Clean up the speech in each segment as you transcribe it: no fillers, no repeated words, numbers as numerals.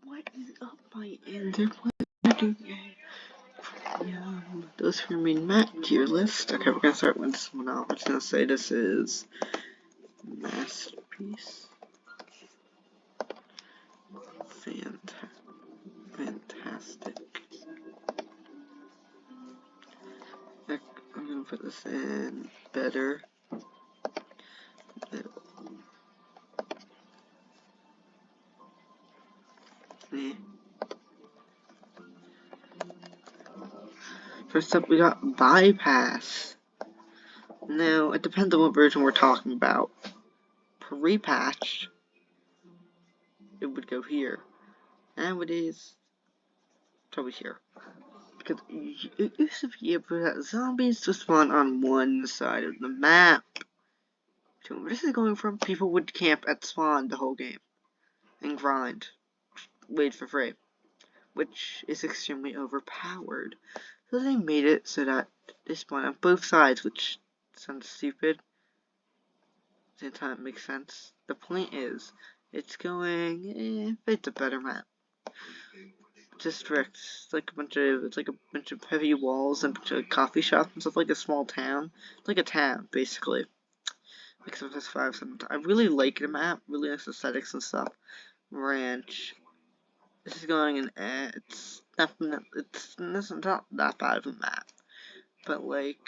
What is up, my end? What do you? Yeah, those who remain Matt tier list. Okay, we're gonna start with this one out. I'm just gonna say this is masterpiece. Fantastic. I'm gonna put this in better. First up, we got bypass. Now, it depends on what version we're talking about. Pre-patch, it would go here. Nowadays, probably here. Because it used to be able to zombies to spawn on one side of the map. So where this is going from, people would camp at spawn the whole game. And grind. Wait for free. Which is extremely overpowered. So they made it so that they spawn on both sides, which sounds stupid. At the same time, it makes sense. The point is, it's going, it's a better map. District, it's like a bunch of heavy walls and a bunch of coffee shops and stuff, like a small town. It's like a town, basically. Like sometimes 5, sometimes. I really like the map, really nice aesthetics and stuff. Ranch. This is going in, it's not that bad of a map. But like,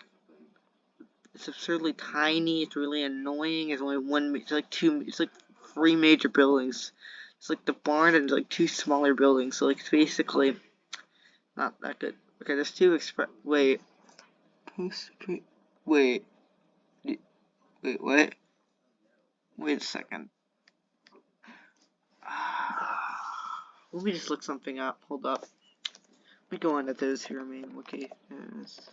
it's absurdly tiny, it's really annoying, it's only it's like 3 major buildings. It's like the barn and like 2 smaller buildings, so like it's basically not that good. Okay, there's 2 wait. Wait, what? Wait a second. Let me just look something up. Hold up. Let me go on to those who remain locations.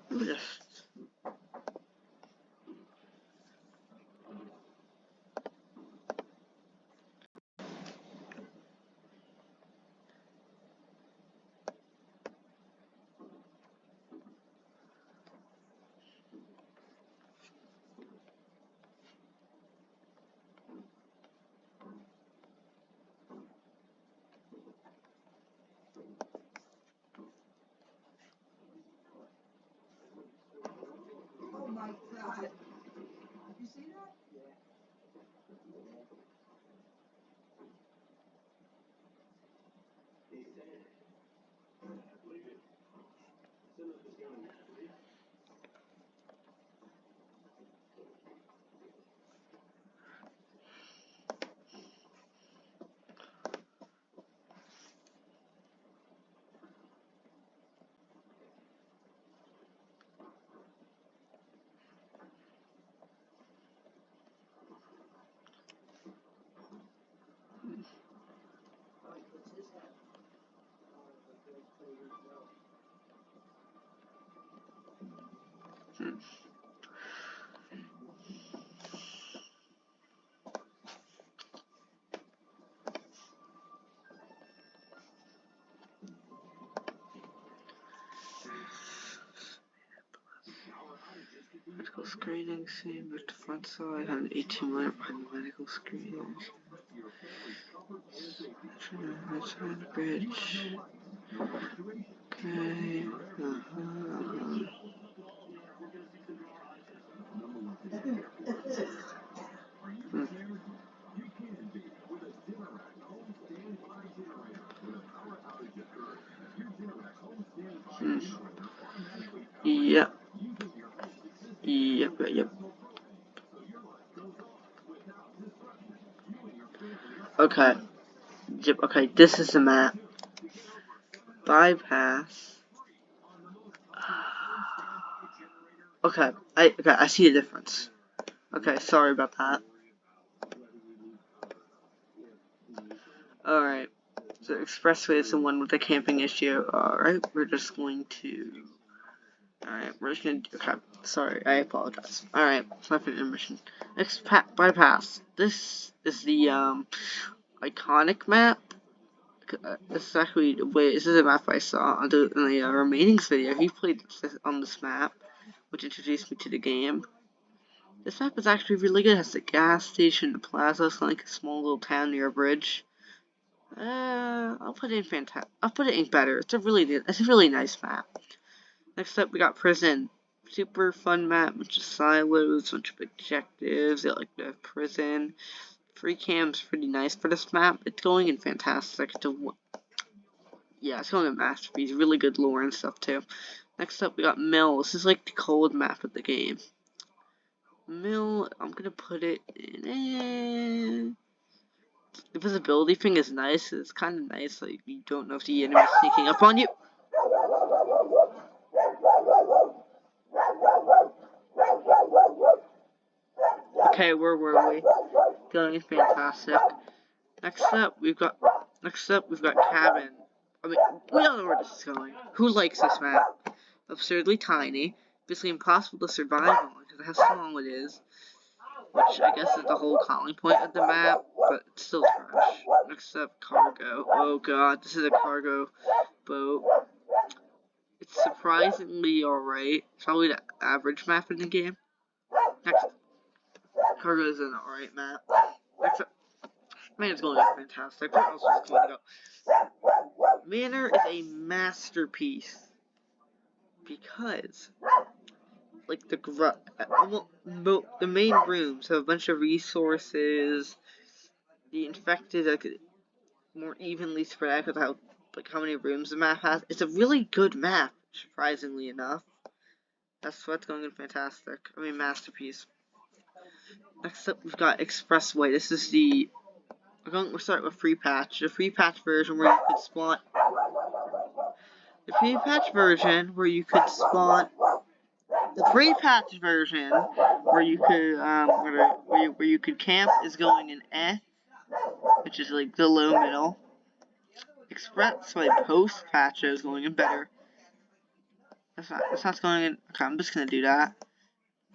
Let me just. Oh my God. You see that? Yeah. Medical screening, same with the front side, and 18-minute medical screening. Turn the bridge. Okay. Yep. Okay. Yep, okay, this is the map. Bypass. Okay, I see the difference. Okay, sorry about that. Alright. So expressway is the one with the camping issue. Alright, we're just going to. Alright, we're just gonna. Okay, sorry, I apologize. Alright, it's not an intermission. Next, bypass. This is the iconic map. This is actually this is a map I saw in the remainings video. He played on this map, which introduced me to the game. This map is actually really good. It has the gas station, the plaza, it's like a small little town near a bridge. I'll put it in I'll put it in better. It's a really nice map. Next up, we got prison. Super fun map, bunch of silos, bunch of objectives. I like the prison. Free cam's pretty nice for this map. It's going in fantastic. It's going in masterpiece. Really good lore and stuff too. Next up, we got mill. This is like the cold map of the game. Mill, I'm gonna put it in. The visibility thing is nice. It's kind of nice. Like you don't know if the enemy's sneaking up on you. Okay, where were we? Going fantastic. Next up, we've got cabin. I mean, we all know where this is going. Who likes this map? Absurdly tiny, basically impossible to survive on because of how small it is. Which I guess is the whole calling point of the map, but it's still trash. Next up, cargo. Oh god, this is a cargo boat. It's surprisingly alright. It's probably the average map in the game. Next, cargo is an alright map. Next up, man, it's going to be fantastic. What else is going to go? Manor is a masterpiece because, like the main rooms have a bunch of resources. The infected are more evenly spread out because how many rooms the map has. It's a really good map, surprisingly enough. That's what's going in fantastic. I mean, masterpiece. Next up, we've got Expressway. This is we're starting with free patch. The free patch version where you could spawn. The free patch version where you could spawn. The free patch version where you could where you could camp is going in which is like the low middle. Expressway post patch is going in better. That's not going in. Okay, I'm just gonna do that.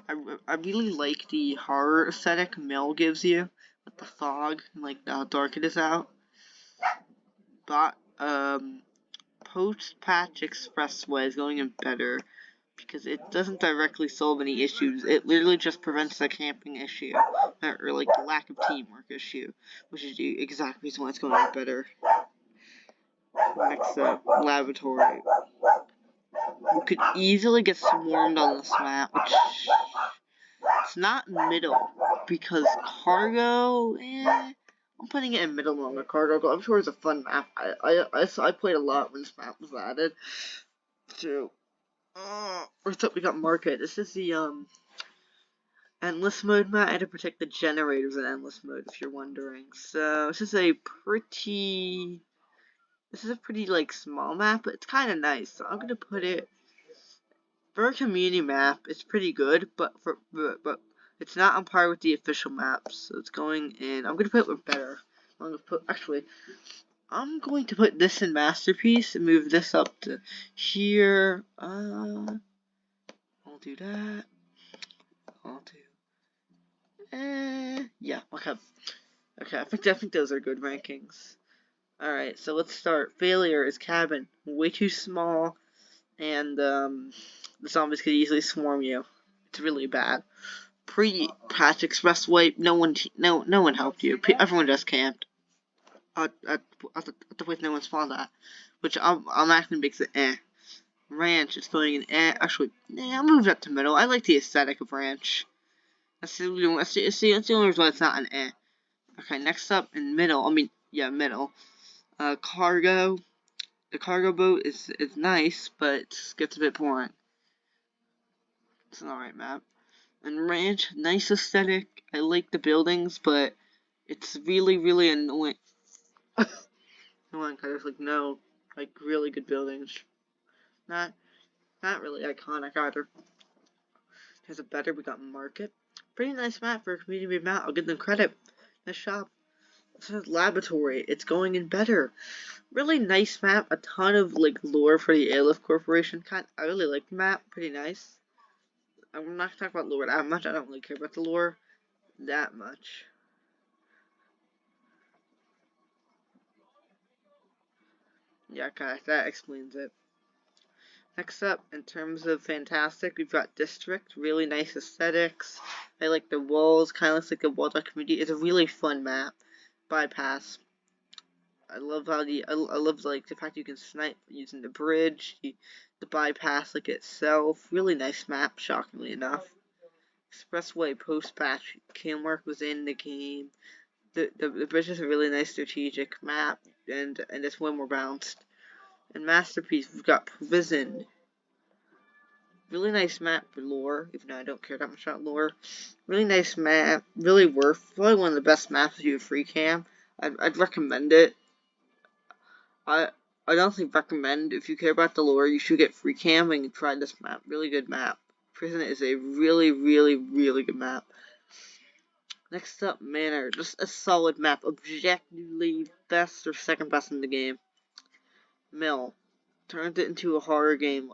I really like the horror aesthetic Mill gives you with the fog and like how dark it is out. But post patch Expressway is going in better because it doesn't directly solve any issues. It literally just prevents the camping issue or like the lack of teamwork issue, which is the exact reason why it's going in better. Next up, laboratory. You could easily get swarmed on this map, which it's not middle because cargo. I'm putting it in middle on the cargo. I'm sure it's a fun map. I played a lot when this map was added. So, first up we got market. This is the endless mode map. I had to protect the generators in endless mode if you're wondering. So this is a pretty like small map, but it's kind of nice. So I'm gonna put it. For a community map, it's pretty good, but it's not on par with the official maps. So it's going in. I'm gonna put it better. I'm going to put this in masterpiece and move this up to here. I'll do that. I'll do. Yeah. Okay. Okay. I think those are good rankings. All right. So let's start. Failure is cabin. Way too small, and the zombies could easily swarm you. It's really bad. Pre-patch Expressway, no one helped you. Everyone just camped at the place no one spawned at, which I'm actually makes it Ranch is going in Actually, I'll move that to middle. I like the aesthetic of Ranch. That's the only reason why it's not an Okay, next up in middle. Middle. Cargo. The cargo boat is nice, but it gets a bit boring. It's an alright map. And Ranch, nice aesthetic. I like the buildings, but it's really, really annoying. Annoying, there's really good buildings. Not really iconic either. Here's a better. We got Market. Pretty nice map for a community map. I'll give them credit. Nice shop. This is Laboratory. It's going in better. Really nice map. A ton of lore for the Airlift Corporation. I really like the map. Pretty nice. I'm not talking about lore that much. I don't really care about the lore that much. Yeah, okay, that explains it. Next up, in terms of fantastic, we've got District. Really nice aesthetics. I like the walls. Kind of looks like a walled-out community. It's a really fun map. Bypass. I love how I love like the fact you can snipe using the bridge, the bypass like itself. Really nice map, shockingly enough. Expressway post-patch Camwork was in the game. The bridge is a really nice strategic map, and it's when we're bounced. And Masterpiece, we've got Prison. Really nice map for lore, even though I don't care that much about lore. Really nice map, really probably one of the best maps you have free cam. I'd recommend it. I honestly recommend, if you care about the lore, you should get free cam and try this map. Really good map. Prison is a really, really, really good map. Next up, Manor. Just a solid map. Objectively best or second best in the game. Mill. Turned it into a horror game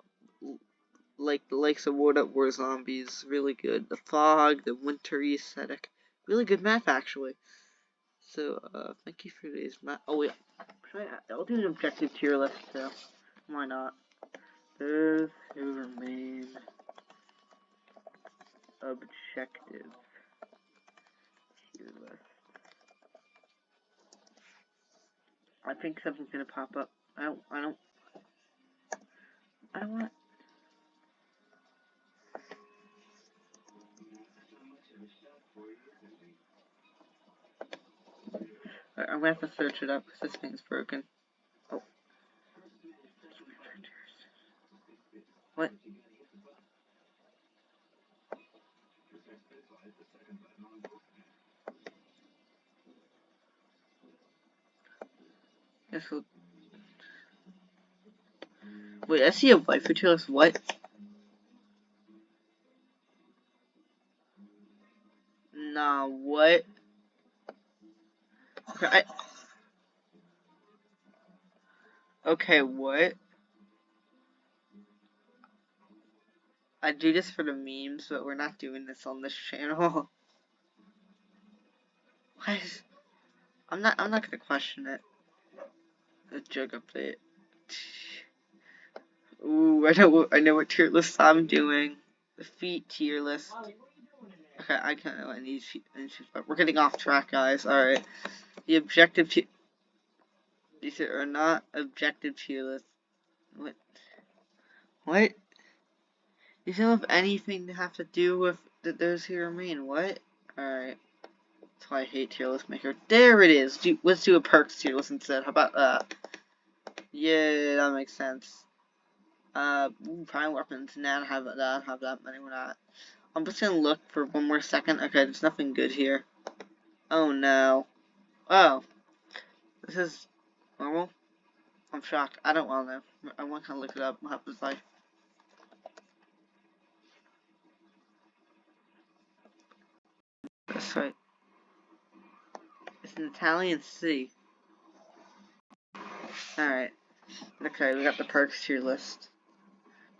like the likes of World at War Zombies. Really good. The fog, the wintry aesthetic. Really good map, actually. So, thank you for today's map. Oh, wait. I'll do an objective tier list, too. Why not? Those who remain objective tier list. I think something's gonna pop up. I don't want. I'm gonna have to search it up because this thing's broken. Oh. What? This will. Wait, I see a waifu tier list. What? Nah, what? Okay, okay, what? I do this for the memes, but we're not doing this on this channel. What? I'm not gonna question it. A joke update. Ooh, I know what tier list I'm doing. The feet tier list. Okay, I can't know any of these, but we're getting off track, guys. Alright. The objective tier. These are not objective tier lists. What? What? These don't have anything to have to do with those who remain. What? Alright. That's why I hate tier list maker. There it is. Let's do a perks tier list instead. How about that? Yeah, that makes sense. Prime weapons. Nah, I don't have that many. We're not. I'm just gonna look for one more second. Okay, there's nothing good here. Oh no. Oh. This is normal? I'm shocked. I don't want to know. I want to look it up. What happens like. That's right. It's an Italian city. Alright. Okay, we got the perks tier list.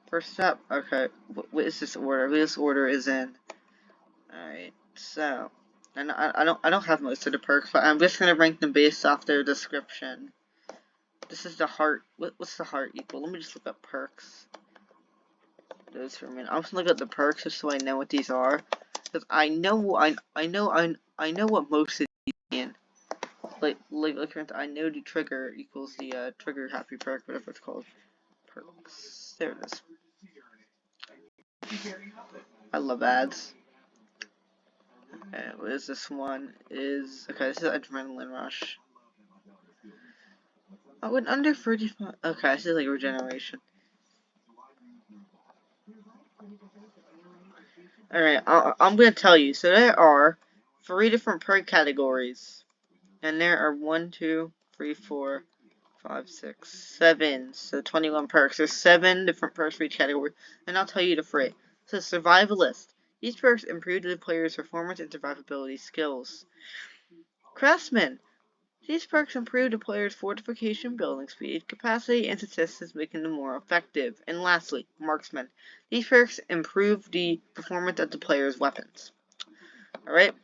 First up, okay, what is this order? This order is in. Alright, so I don't have most of the perks, but I'm just gonna rank them based off their description. This is the heart. What's the heart equal? Let me just look up perks. Those for me. I'm just gonna look at the perks just so I know what these are, because I know what most of these mean. Like I know the trigger equals the trigger happy perk, whatever it's called. Perks. There it is. I love ads. Okay, what is this one? Okay, this is Adrenaline Rush. Oh, and under 35. Okay, this is like regeneration. Alright, I'm gonna tell you. So there are 3 different perk categories. And there are 1, 2, 3, 4, 5, 6, 7. So 21 perks. There's 7 different perks for each category. And I'll tell you the 3. So Survivalist. These perks improve the player's performance and survivability skills. Craftsman. These perks improve the player's fortification, building speed, capacity, and statistics, making them more effective. And lastly, Marksman. These perks improve the performance of the player's weapons. Alright,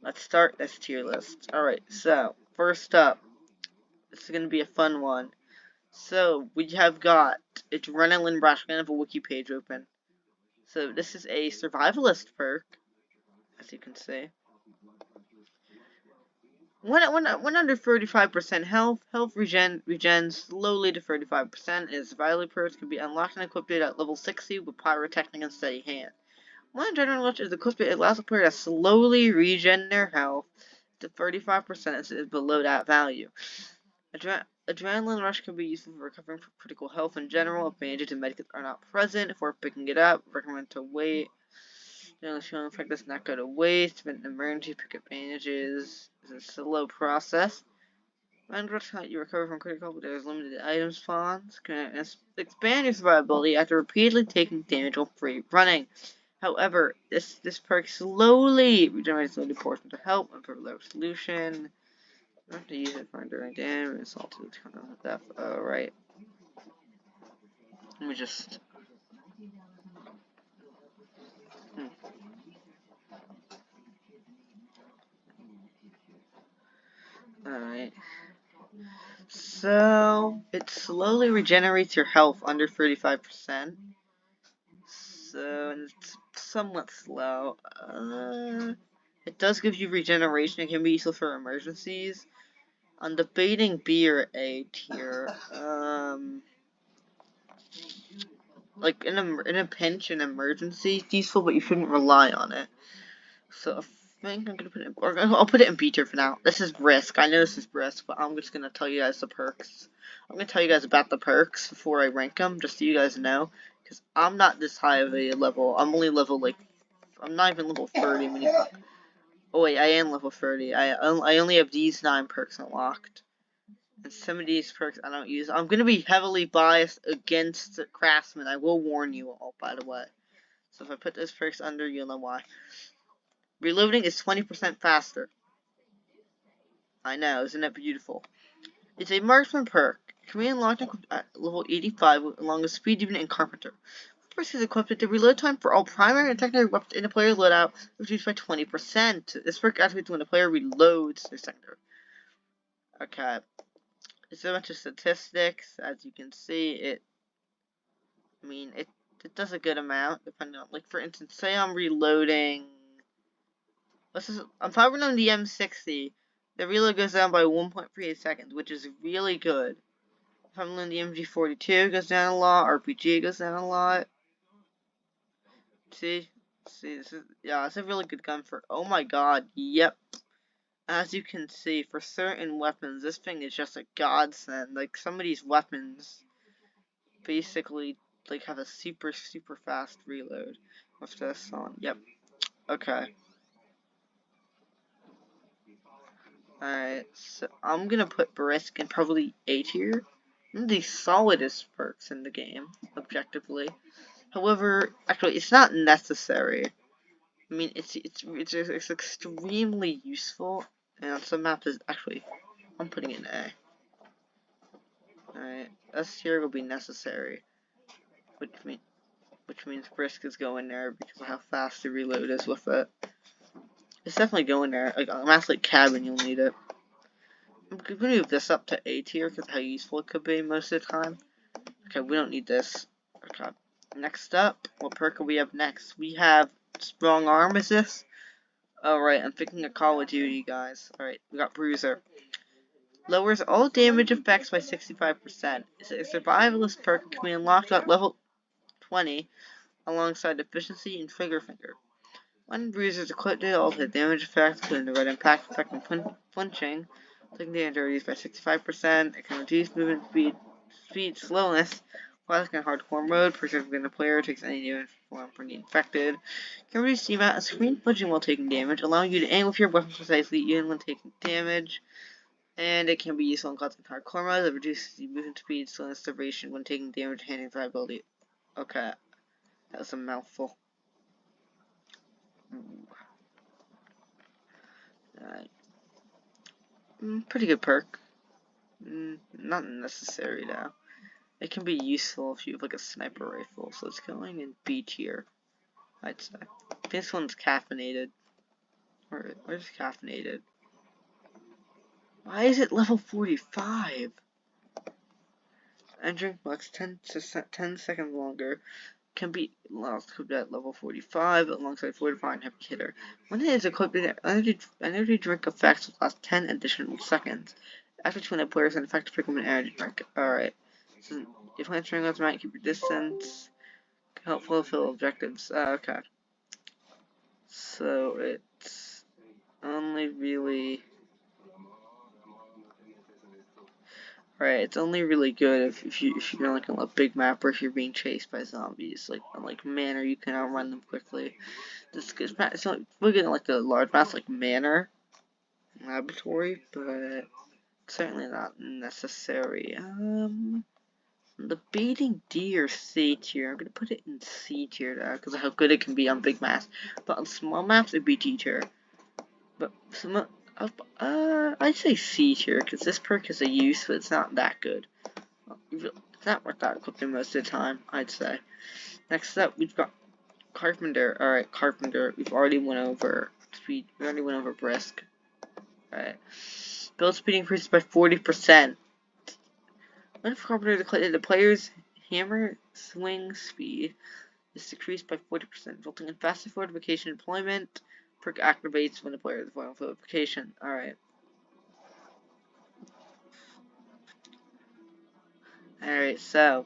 let's start this tier list. Alright, so, first up, this is going to be a fun one. So we have got Adrenaline Rush. I'm gonna have a wiki page open. So this is a survivalist perk, as you can see. When under 35% health, regens slowly to 35%. Its survival perks can be unlocked and equipped at level 60 with pyrotechnic and steady hand. When Adrenaline Rush is equipped, it allows the player to slowly regen their health to 35% as it is below that value. Adrenaline Rush can be useful for recovering from critical health in general. If bandages and medikits are not present, if we're picking it up, recommend to wait. Generally, healing effect does not go to waste. If an emergency, pick up bandages. It's a slow process. When you recover from critical, but there's limited item spawns. Can expand your survivability after repeatedly taking damage while free running. However, this perk slowly regenerates limited portions of health and for low solution. I have to use it for enduring damage. It's all to the turn on death. Alright. Let me just. Alright. So, it slowly regenerates your health under 35%. So, it's somewhat slow. It does give you regeneration. It can be useful for emergencies. I'm debating B or A tier. Like in a pinch, an emergency, it's useful, but you shouldn't rely on it. So I think I'm gonna put it. I'll put it in B tier for now. This is risk. I know this is risk, but I'm just gonna tell you guys the perks. I'm gonna tell you guys about the perks before I rank them, just so you guys know, because I'm not this high of a level. I'm only level like. I'm not even level 30 when you. Oh wait, I am level 30. I only have these 9 perks unlocked. And some of these perks I don't use. I'm going to be heavily biased against Craftsman. I will warn you all, by the way. So if I put those perks under, you'll know why. Reloading is 20% faster. I know, isn't it beautiful? It's a marksman perk. It can be unlocked at level 85 along with speed, demon, and carpenter. The perk is equipped. The reload time for all primary and secondary weapons in a player loadout is reduced by 20%. This perk activates when the player reloads their secondary. Okay. It's a bunch of statistics. As you can see, it does a good amount, depending on, like, for instance, say I'm reloading. I'm probably on the M60. The reload goes down by 1.38 seconds, which is really good. If I'm on the MG42, it goes down a lot. RPG goes down a lot. See, this is, yeah, it's a really good gun for. Oh my god, yep. As you can see, for certain weapons, this thing is just a godsend. Like, some of these weapons basically, like, have a super fast reload with this on. Yep. Okay. Alright, so I'm gonna put Brisk in probably A tier. One of the solidest perks in the game, objectively. However, actually, it's not necessary. I mean, it's extremely useful, and on some maps, is actually, I'm putting it in A. Alright, S tier will be necessary, which means Brisk is going there because of how fast the reload is with it. It's definitely going there. Like, a mass like Cabin, you'll need it. I'm gonna move this up to A tier because how useful it could be most of the time. Okay, we don't need this. Okay. Next up, what perk do we have next? We have Strong Arm, is this? Alright, I'm thinking of Call of Duty, guys. Alright, we got Bruiser. Lowers all damage effects by 65%. It's a survivalist perk and can be unlocked at level 20 alongside Efficiency and Trigger Finger. When Bruiser's equipped, all the damage effects, including the red impact effect and flinching, taking damage reduced by 65%. It can reduce movement speed, slowness, while in hardcore mode, preserving the player takes any damage from the infected. It can reduce the amount of screen flinching while taking damage, allowing you to aim with your weapon precisely even when taking damage. And it can be useful in constant hardcore mode that reduces the movement speed, slowness, duration when taking damage, and handling survivability. Okay, that was a mouthful. Alright. Pretty good perk. Not necessary though. It can be useful if you have like a sniper rifle, so it's going in B tier, I'd say. This one's caffeinated. Where's caffeinated? Why is it level 45? Entering lasts 10 seconds longer. Can be lost equipped at level 45 alongside fortify and heavy hitter. When it is equipped, energy drink effects will last 10 additional seconds. After 20 players, an effective become an energy drink. Alright. So if entering goes right, keep your distance. Help fulfill objectives. Okay. So it's only really. Right, it's only really good if you're like on a big map or if you're being chased by zombies. Like on like Manor, you can outrun them quickly. This is it's not we're getting like a large maps like Manor Laboratory, but certainly not necessary. The beating D or C tier. I'm gonna put it in C tier now because of how good it can be on big maps. But on small maps, it'd be D tier. But some I'd say C tier because this perk is a use, but it's not that good. It's not worth that equipping most of the time, I'd say. Next up, we've got Carpenter. Alright, Carpenter. We've already went over speed. We already went over brisk. Alright. Build speed increases by 40%. When if Carpenter the player's hammer swing speed is decreased by 40%, resulting in faster fortification deployment. Perk activates when the player is final fortification. Alright. Alright, so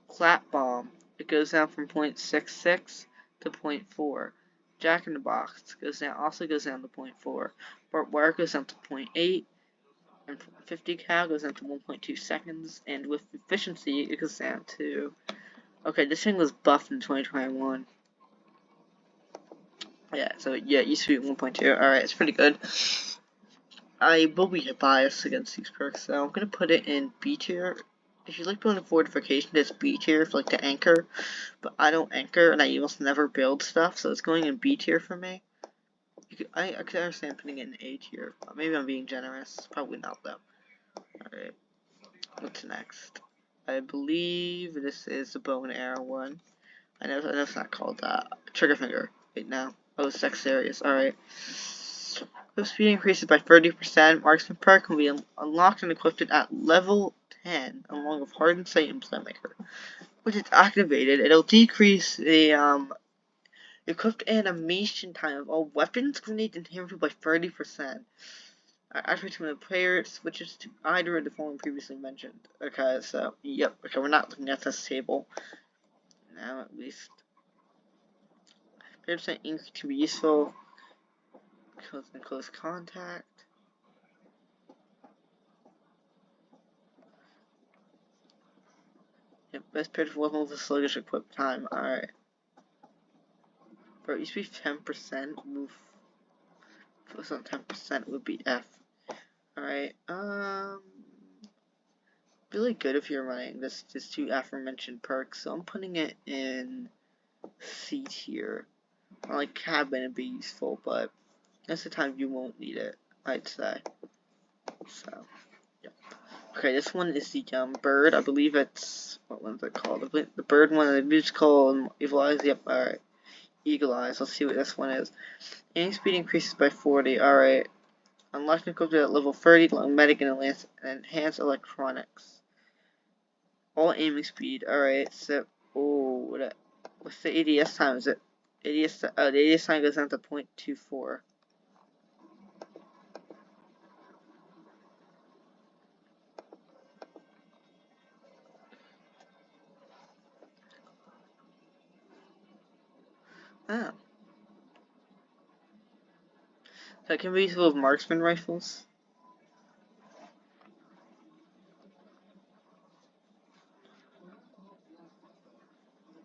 Clap Bomb. It goes down from 0.66 to 0.4. Jack in the Box also goes down to 0.4. Barbed Wire goes down to 0.8. And 50 cal goes down to 1.2 seconds. And with efficiency, it goes down to. Okay, this thing was buffed in 2021. Yeah, so yeah, it used to be 1.2. Alright, it's pretty good. I will be biased against these perks, so I'm gonna put it in B tier. If you like building fortification, it's B tier for like the anchor, but I don't anchor and I almost never build stuff, so it's going in B tier for me. I could understand putting it in A tier. Maybe I'm being generous. Probably not though. Alright, what's next? I believe this is the bow and arrow one. I know it's not called that. Trigger finger. Wait, now. Oh, sex areas. Alright. If speed increases by 30%, marksman perk can be unlocked and equipped at level 10 along with hardened sight and playmaker. When it's activated, it'll decrease the equipped animation time of all weapons, grenades, and hammer by 30%. After when the player switches to either of the following previously mentioned. Okay, so yep. Okay, we're not looking at this table now, at least. 30% increase can be useful. Close contact. Yep, best paired for level with a sluggish equip time. Alright. Bro, it used to be 10%. Move. If it was on 10%, it would be F. Alright, really good if you're running this two aforementioned perks, so I'm putting it in C tier. Like cabin would be useful, but most of the time you won't need it, I'd say. So, yeah. Okay, this one is the bird. I believe it's what one's it called? The bird one. The musical Evil Eyes. Yep. All right. Eagle Eyes. Let's see what this one is. Aiming speed increases by 40. All right. Unlocked and equipped at level 30. Long medic and enhanced electronics. All aiming speed. All right. So, what's the ADS time? Is it ADS? Oh, the ADS time goes down to 0.24. Oh. So it can be useful with marksman rifles.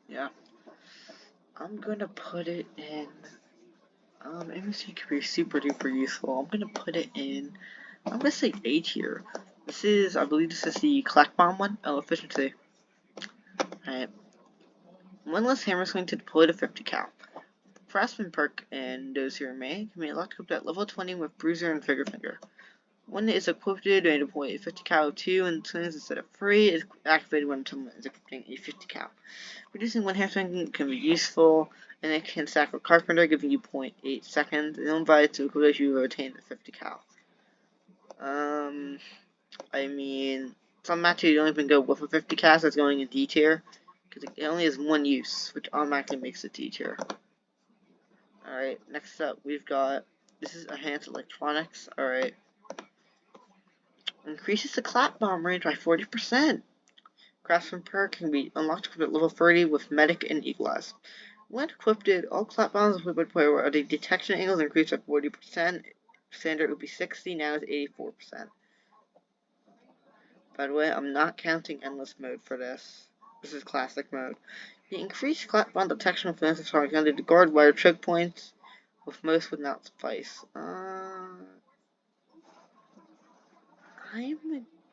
Yeah. I'm gonna put it in. MSC could be super duper useful. I'm gonna put it in. I'm gonna say A tier. I believe this is the Clack Bomb one. Oh, efficiency. Alright. One less hammer swing to deploy to 50 cal. Frostman perk and those who remain can be equipped at level 20 with Bruiser and Trigger Finger. When it is equipped, it may deploy a 50 cal 2 and swings instead of 3. It's activated when someone is equipping a 50 cal. Reducing one hammer swing can be useful, and it can stack with Carpenter, giving you 0.8 seconds, and invited to equip you retain the 50 cal. I mean, Some matches you don't even go with a 50 cast that's going in D tier, because it only has one use, which automatically makes it D tier. Alright, next up we've got, this is Enhanced Electronics. Alright. Increases the clap bomb range by 40%. Craftsman perk can be unlocked at level 30 with Medic and Equalize. When equipped, all clap bombs equipped by player where the detection angles increased by 40%. Standard would be 60, now it's 84%. By the way, I'm not counting endless mode for this. This is classic mode. The increased clap bomb detection with defensive targets under the guard wire choke points, with most would not suffice. I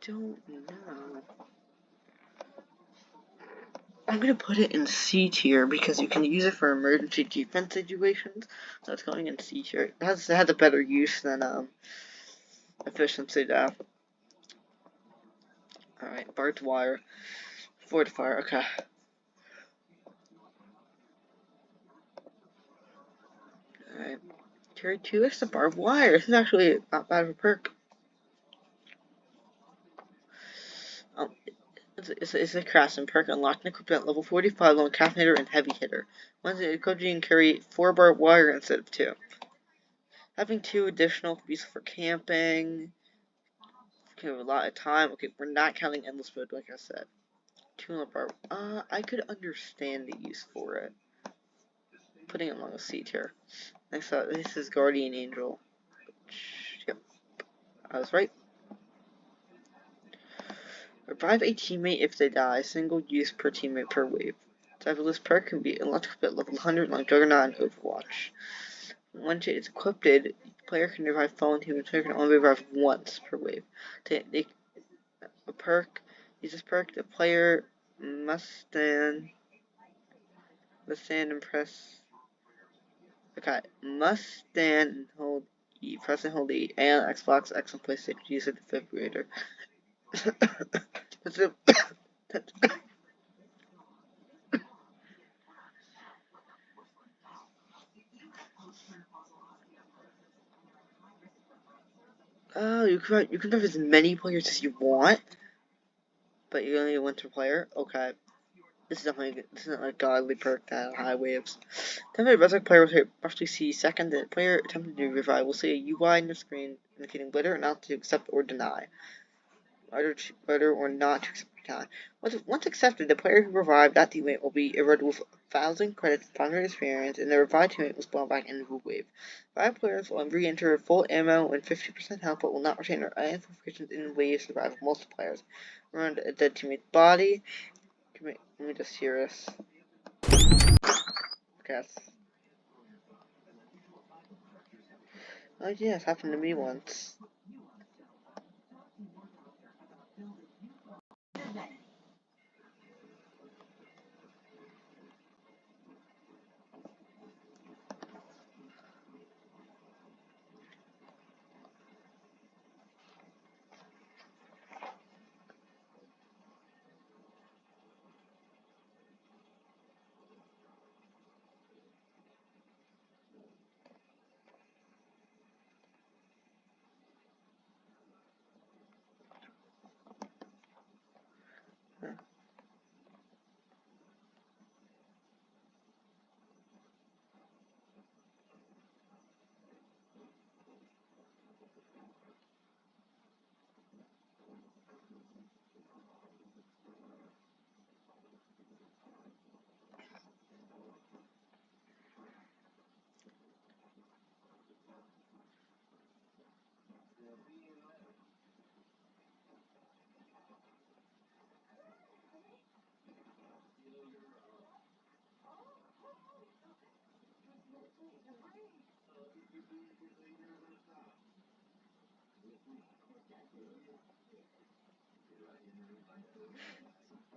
don't know. I'm gonna put it in C tier because you can use it for emergency defense situations. So it's going in C tier. It has a better use than efficiency death. Alright, barbed wire. Fortifier, okay. Alright. Carry 2 extra barbed wire. This is actually not bad of a perk. It's a craftsman perk unlocked and equipped at level 45 on Caffeinator and Heavy Hitter. Once it equipped, you can carry 4 barbed wire instead of 2. Having 2 additional could be useful for camping. Okay, a lot of time. Okay, we're not counting endless mode, like I said. 2 more barbed. I could understand the use for it. Putting it along with C tier. Next up, this is Guardian Angel. Yep, I was right. Revive a teammate if they die. Single use per teammate per wave. This perk can be unlocked at level 100 like Juggernaut and Overwatch. Once it is equipped, the player can revive fallen teammates. The player can only revive once per wave. Use this perk, the player must stand and press. Okay, must stand and hold E. Press and hold E. And Xbox, X, and PlayStation. Use a defibrillator. Oh, you can have as many players as you want, but you only get one per player. Okay, this is not a godly perk that high waves. Temporary resurrect player will partially see second. The player attempting to revive will see a UI on the screen indicating whether or not to accept or deny. Whether or not to accept or deny. Once accepted, the player who revived that teammate will be awarded with 1,000 credits, 500 experience, and the revived teammate will spawn back into the wave. 5 players will re-enter full ammo and 50% health, but will not retain their amplifications in wave survival multipliers. Around a dead teammate's body. Let me just hear this. Guess. Oh yeah, it's happened to me once.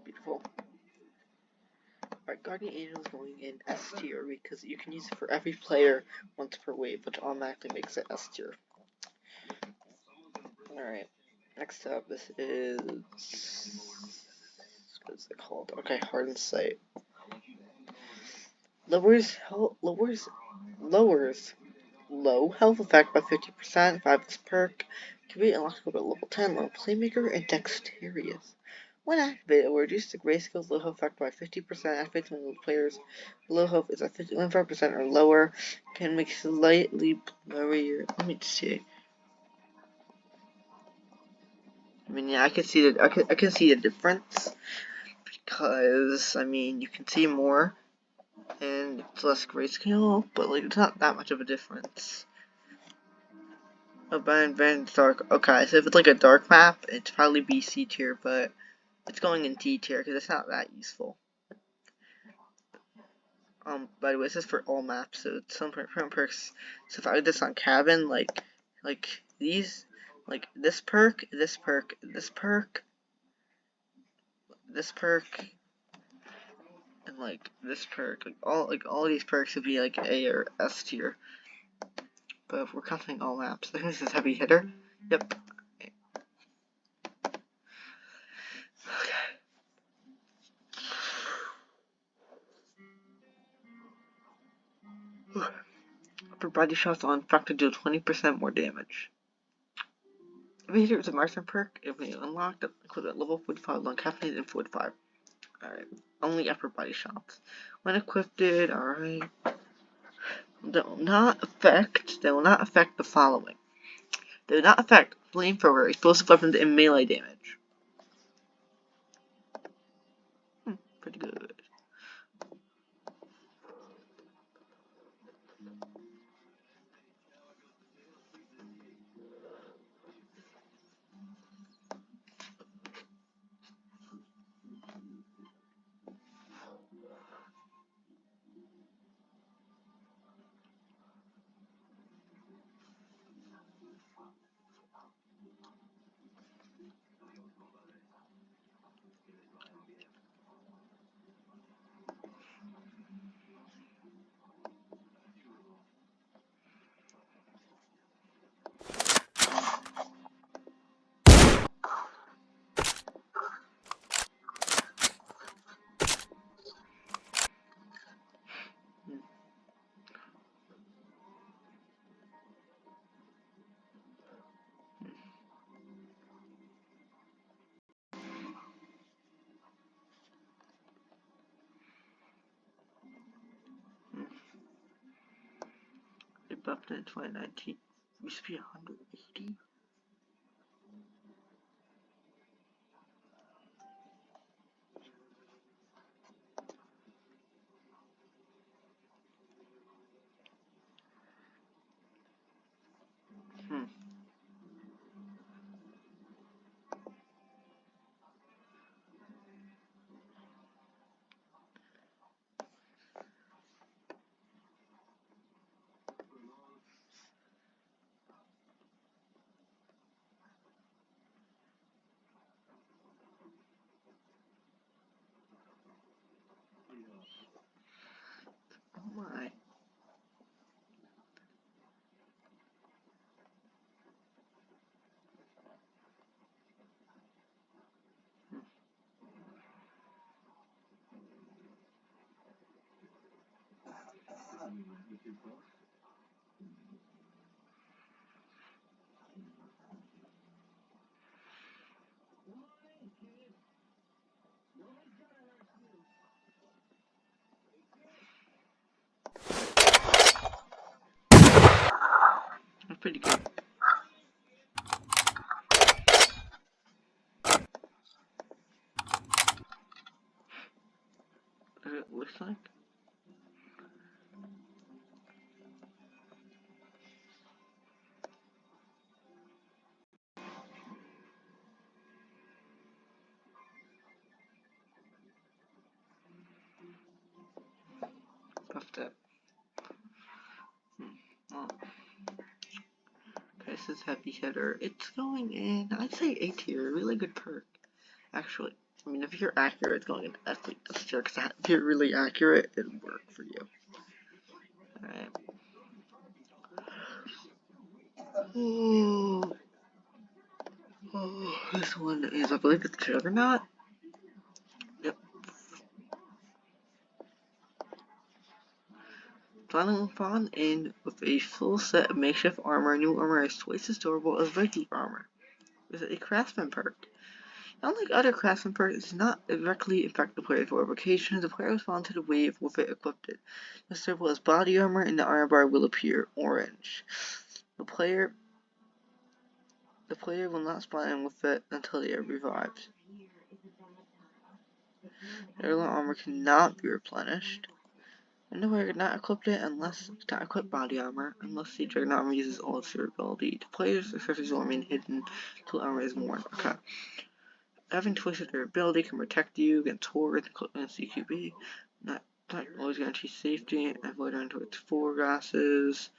Beautiful. Alright, Guardian Angel is going in S tier because you can use it for every player once per wave, which automatically makes it S tier. Alright, next up, this is. What is it called? Okay, Hardened Sight. Lowers low health effect by 50%, 5 this perk. Can be unlocked at level 10, low playmaker, and dexterous. When activated, it will reduce the Grayscale's low health factor by 50%. Activates when the player's low health is at 15% or lower. Can make slightly blurrier. Let me see. I mean, yeah, I can see that. I can see the difference because I mean, you can see more and it's less grayscale, but like it's not that much of a difference. Abandoned dark. Okay, so if it's like a dark map, it's probably B C tier, but it's going in D tier because it's not that useful. By the way, this is for all maps, so some different perks. So if I did this on cabin, like these, like this perk, this perk, this perk, this perk, and like this perk, like all these perks would be like A or S tier. But if we're covering all maps, I think this is heavy hitter. Yep. Okay. Upper body shots on infect to deal 20% more damage. Heavy hitter is a marksman perk. If we unlocked it, include at level 45, long caffeinated and 45. Alright. Only upper body shots. When equipped, alright. They will not affect the following. They will not affect flamethrower, explosive weapons, and melee damage. Pretty good. They buffed it in 2019. Used to be 180. Oh my. That's pretty good. It looks like. Buffed up. Well, okay, this is heavy hitter. It's going in, I'd say A tier. Really good perk. Actually, I mean, if you're accurate, it's going in S tier. Because if you're really accurate, it'll work for you. Alright. Oh, this one is, I believe it's Juggernaut. Yep. spawn in with a full set of makeshift armor. New armor is twice as durable as regular armor. Is it a craftsman perk? Unlike other craftsman perks, it does not directly affect the player's vocation. The player responds to the wave with it equipped. The symbol is body armor and the iron bar will appear orange. The player will not spawn in with it until they are revived. Regular armor cannot be replenished. And the player cannot equip it unless it's not equipped body armor, unless the dragon armor uses all its durability. The player's accessories will remain hidden until armor is worn. Okay. Having twice of durability can protect you against horrors and CQB. Not always guarantee safety. Avoid running towards four gases.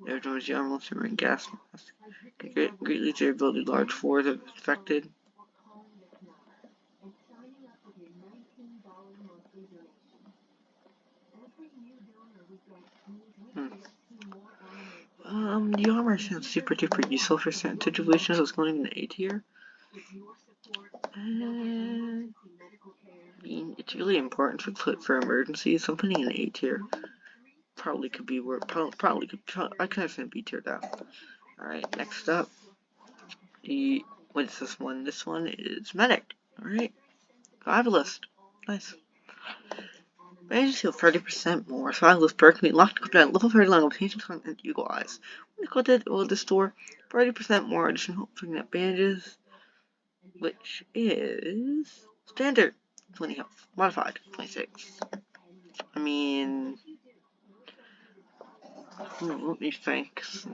Air damage the armor to remain gas mask. Greatly durability large fours if affected. The armor sounds super duper useful for certain situations. I was going in A tier. I mean, it's really important for emergencies. So I'm putting in A tier. Probably could be worse. Probably could. I can understand B tier though. All right, next up, what is this one? This one is medic. All right, survivalist. Nice. Bandages heal 30% more. Survivalist perk can be locked up at level 30 long obtained and eagle eyes. When equipped, it will restore 30% more additional pregnant bandages, which is standard 20 health, modified 26. I mean, let me think. I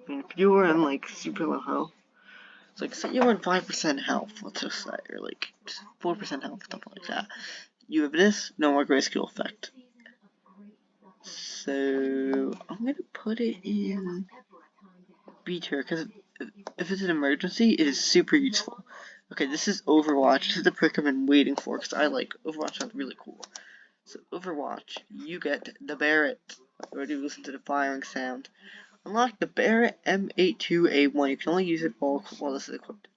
mean, if you were in like super low health, it's like say you were in 5% health, let's just say, or like 4% health, something like that. You have this, no more grayscale effect. So I'm gonna put it in B tier because if it's an emergency, it is super useful. Okay, this is Overwatch. This is the perk I've been waiting for because I like Overwatch. Sounds really cool. So Overwatch, you get the Barrett. I already listened to the firing sound. Unlock the Barrett M82A1. You can only use it while this is equipped.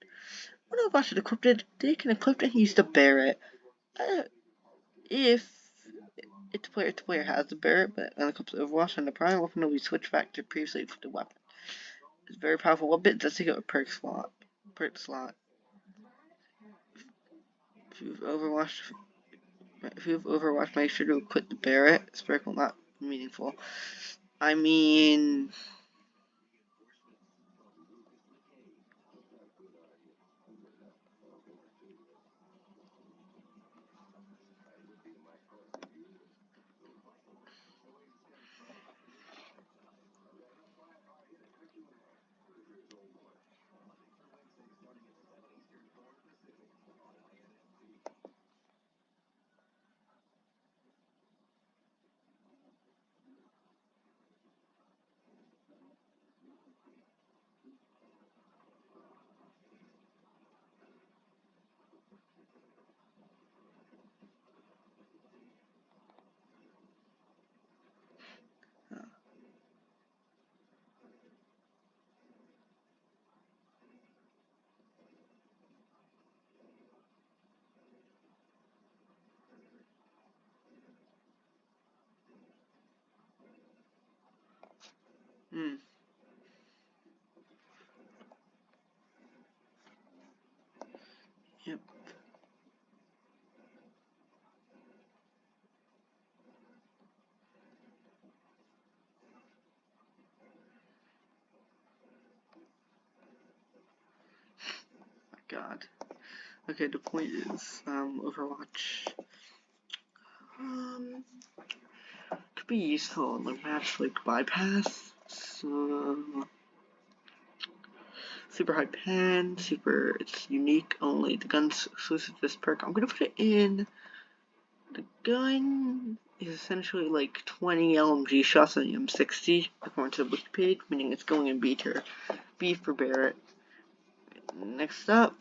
When Overwatch is equipped, they can equip and use the Barrett. If the player has the Barrett, but when it comes to Overwatch, and the primary weapon will be switched back to previously equipped weapon. It's a very powerful weapon. It does take up a perk slot. If you've Overwatch, make sure to equip the Barrett. This perk will not be meaningful. I mean, yep. My God. Okay, the point is, Overwatch, could be useful in like match like bypass. So, super high pen, it's unique only. The gun's exclusive to this perk. I'm gonna put it in. The gun is essentially like 20 LMG shots on the M60, according to the wiki page, meaning it's going in B tier. B for Barrett. Next up,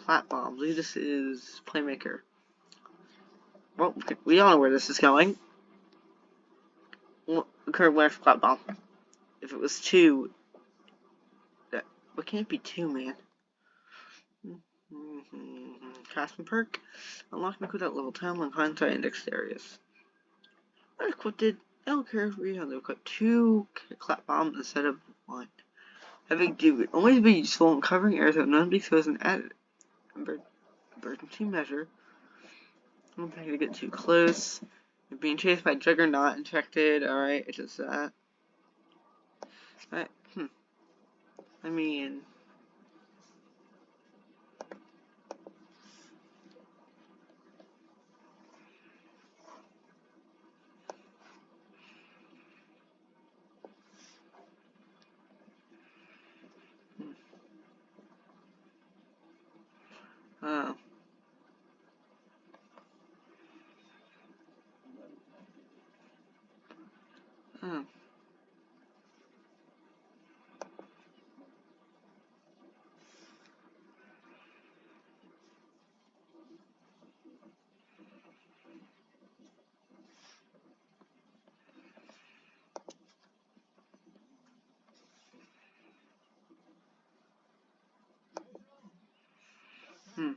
plat bombs. This is Playmaker. Well, we all know where this is going. Current winner for plat bomb. If it was 2, it can't be 2, man. Craftsman perk. Unlock and equip at level 10 when hindsight index areas. When equipped, L carefully how to equip 2 clap bombs instead of 1. Having do would always be useful in covering areas that none because an added emergency measure. I'm not gonna get too close. You're being chased by Juggernaut infected, alright, it's just that. Alright, I mean, oh. Oh.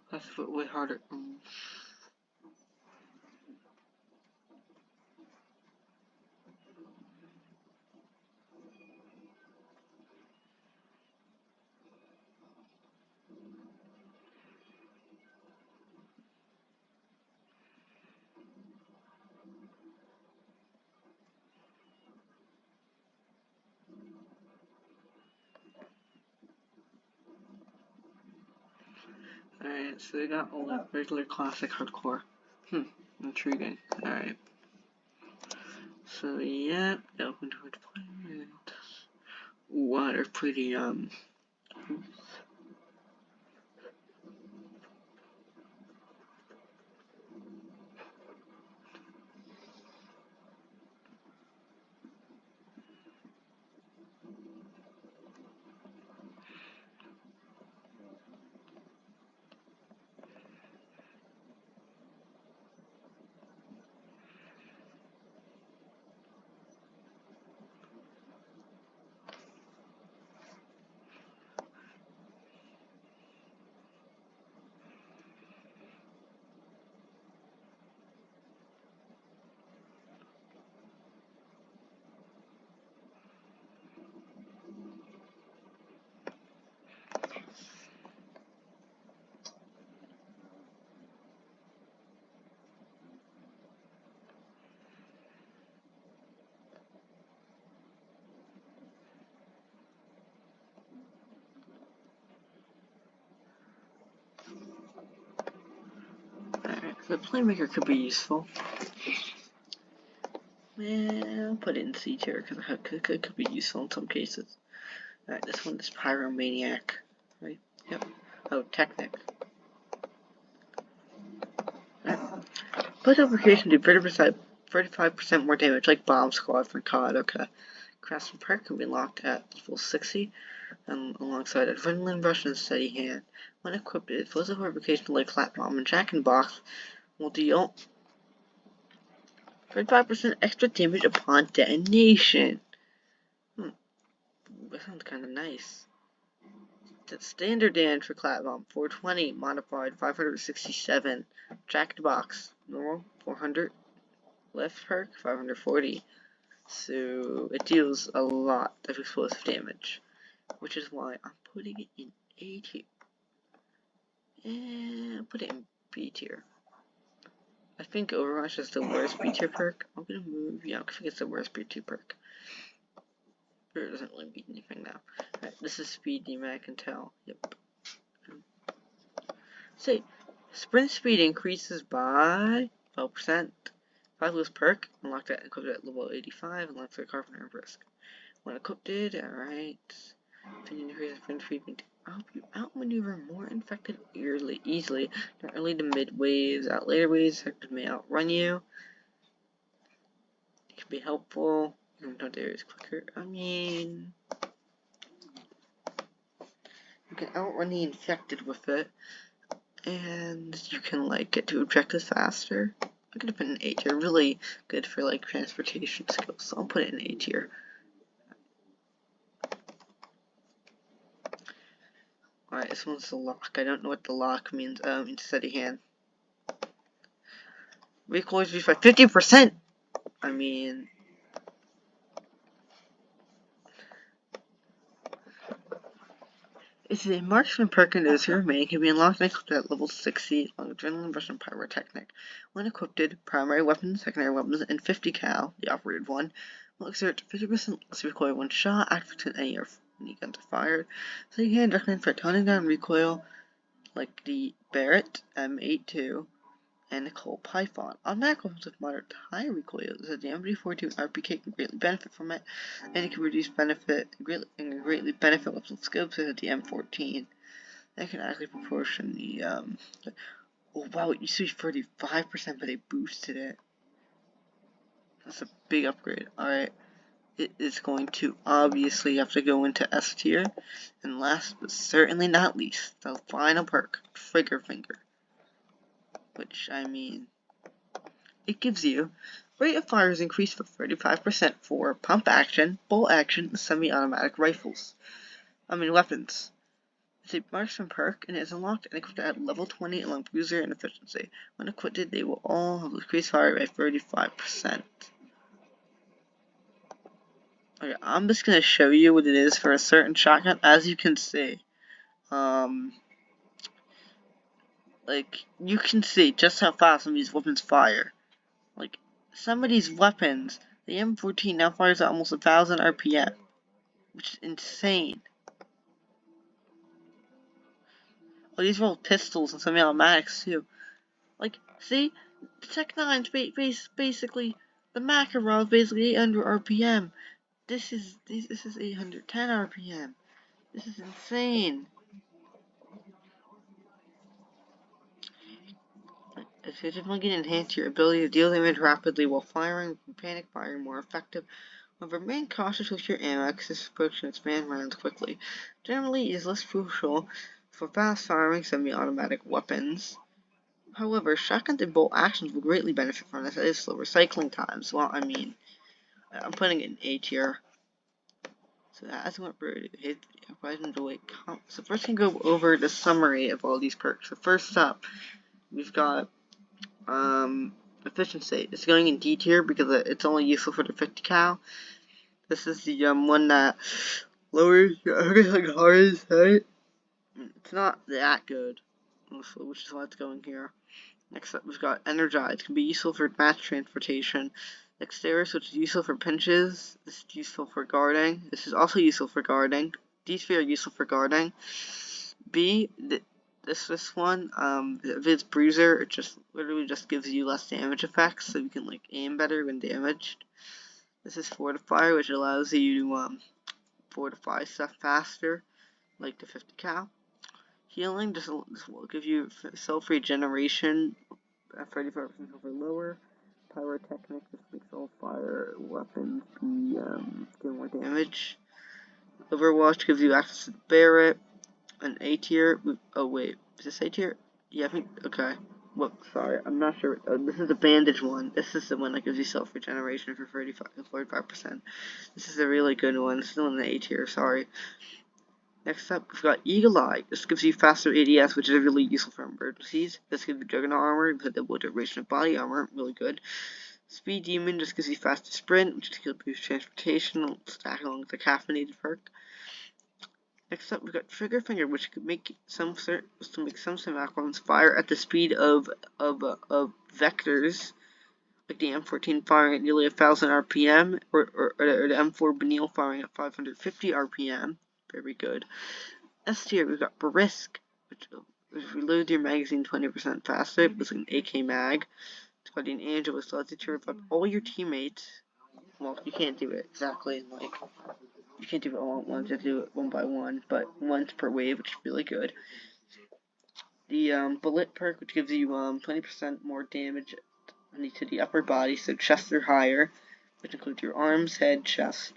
That's way harder. Alright, so they got all that regular classic hardcore. Intriguing. Alright. So yeah, open to deployment. What are pretty alright, the playmaker could be useful. Yeah, I'll put it in C tier because it could be useful in some cases. Alright, this one is Pyromaniac. Right? Yep. Oh, Technic. Right. But application do 35% more damage, like Bomb Squad from COD. Okay. Craftsman perk can be locked at level 60, alongside Adrenaline Rush and Steady Hand. When equipped, explosive application like Clap Bomb and Jack in Box will deal 35% extra damage upon detonation. That sounds kind of nice. That's standard damage for Clap Bomb, 420, modified 567. Jack in Box, normal 400. Left perk 540. So it deals a lot of explosive damage, which is why I'm putting it in A tier. And I'll put it in B tier. I think Overrush is the worst B tier perk. I'm gonna move, yeah, I think it's the worst B tier perk. It doesn't really mean anything now. Alright, this is speed demon, I can tell. Yep. So, sprint speed increases by 12%. 5 lose perk, unlocked at equipped at level 85, unlocked the Carpenter and Brisk. When equipped, alright. Opinion increases sprint speed to help you outmaneuver more infected easily during early to mid waves. At later waves, infected may outrun you. It can be helpful. You can the areas quicker. I mean, you can outrun the infected with it, and you can like get to objectives faster. I'm gonna put an A tier. Really good for like transportation skills, so I'll put it in A tier. Alright, this one's the lock. I don't know what the lock means. It means steady hand. Recoil is reduced by 50%! I mean... It's a marksman perk and is your remaining can be unlocked and equipped at level 60 along with adrenaline rush and pyrotechnic. When equipped, primary weapons, secondary weapons, and 50 cal, the operated one, will exert 50% less recoil when shot, activated any guns are fired. So you can recommend for toning down recoil like the Barrett M82 and the Colt Python. Automatic weapons with moderate to high recoil, so the MD42 RPK can greatly benefit from it, and it can reduce benefit and greatly benefit weapons with scopes such as the M14. That can actually proportion the oh wow, it used to be 35%, but they boosted it. That's a big upgrade. Alright. It is going to obviously have to go into S tier. And last but certainly not least, the final perk, Trigger Finger. Which, I mean, it gives you rate of fire is increased for 35% for pump action, bolt action, and semi-automatic rifles. Weapons. It's a marksman perk and it is unlocked and equipped at level 20 along bruiser and efficiency. When equipped, they will all have increased fire by 35%. Okay, I'm just gonna show you what it is for a certain shotgun. As you can see, like, you can see just how fast some of these weapons fire. Like, some of these weapons, the M14 now fires at almost 1,000 RPM, which is insane. Oh, these are all pistols and semi-automatics too. Like, see, Tech 9's basically, the Makarov is basically 800 RPM. This is 810 RPM. This is insane. A significantly can enhance your ability to deal damage rapidly while firing, panic firing more effective. However, remain cautious with your ammo because this approach can expand rounds quickly. Generally, it is less crucial for fast-firing semi-automatic weapons. However, shotguns and bolt actions will greatly benefit from this. That is slow recycling times. Well, I mean, I'm putting it in A tier. So that's what we're going to hit. So first, we can go over the summary of all these perks. So first up, we've got efficiency. It's going in D tier because it's only useful for the 50 cal. This is the one that lowers your everything hard, right? It's not that good, mostly, which is why it's going here. Next up, we've got energize. It can be useful for mass transportation. Dexterous, which is useful for pinches. This is useful for guarding. This is also useful for guarding. These three are useful for guarding. B, this one, if it's bruiser, it just literally just gives you less damage effects, so you can like aim better when damaged. This is fortify, which allows you to fortify stuff faster, like the 50 cal. Healing, this will give you self regeneration at 35% over lower. Pyrotechnic, this makes all fire weapons be do more damage. Overwatch gives you access to the Barrett. An A tier. Oh wait, is this A tier? Yeah, I think. Okay. Well, sorry, I'm not sure. This is the bandage one. This is the one that gives you self regeneration for 45%. This is a really good one. Still in the A tier. Sorry. Next up, we've got Eagle Eye. This gives you faster ADS, which is really useful for emergencies. This gives you Juggernaut armor, but double duration of body armor, really good. Speed Demon just gives you faster sprint, which is good boost transportation, stack along with the caffeinated perk. Next up, we've got Trigger Finger, which could make some semi-automatic weapons fire at the speed of vectors, like the M14 firing at nearly 1,000 RPM, or the M4 Benil firing at 550 RPM. Very good. S tier, we've got Brisk, which reloads your magazine 20% faster. It's like an AK mag. It's got an Angel, which allows you to revive all your teammates. Well, you can't do it exactly like. You can't do it all at once, you have to do it one by one, but once per wave, which is really good. The bullet perk, which gives you 20% more damage to the upper body, so chest or higher, which includes your arms, head, chest.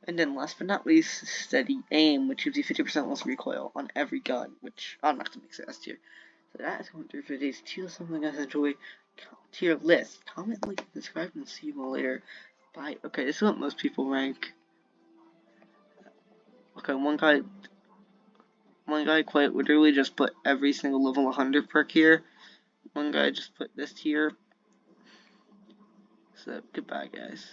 And then last but not least, steady aim, which gives you 50% less recoil on every gun, which I'm not going to make S tier. So that is going through for today's tutorial. Something you guys enjoy. tier list. Comment, like, subscribe, and see you all later. Bye. Okay, this is what most people rank. Okay, one guy quite literally just put every single level 100 perk here. One guy just put this here. So, goodbye, guys.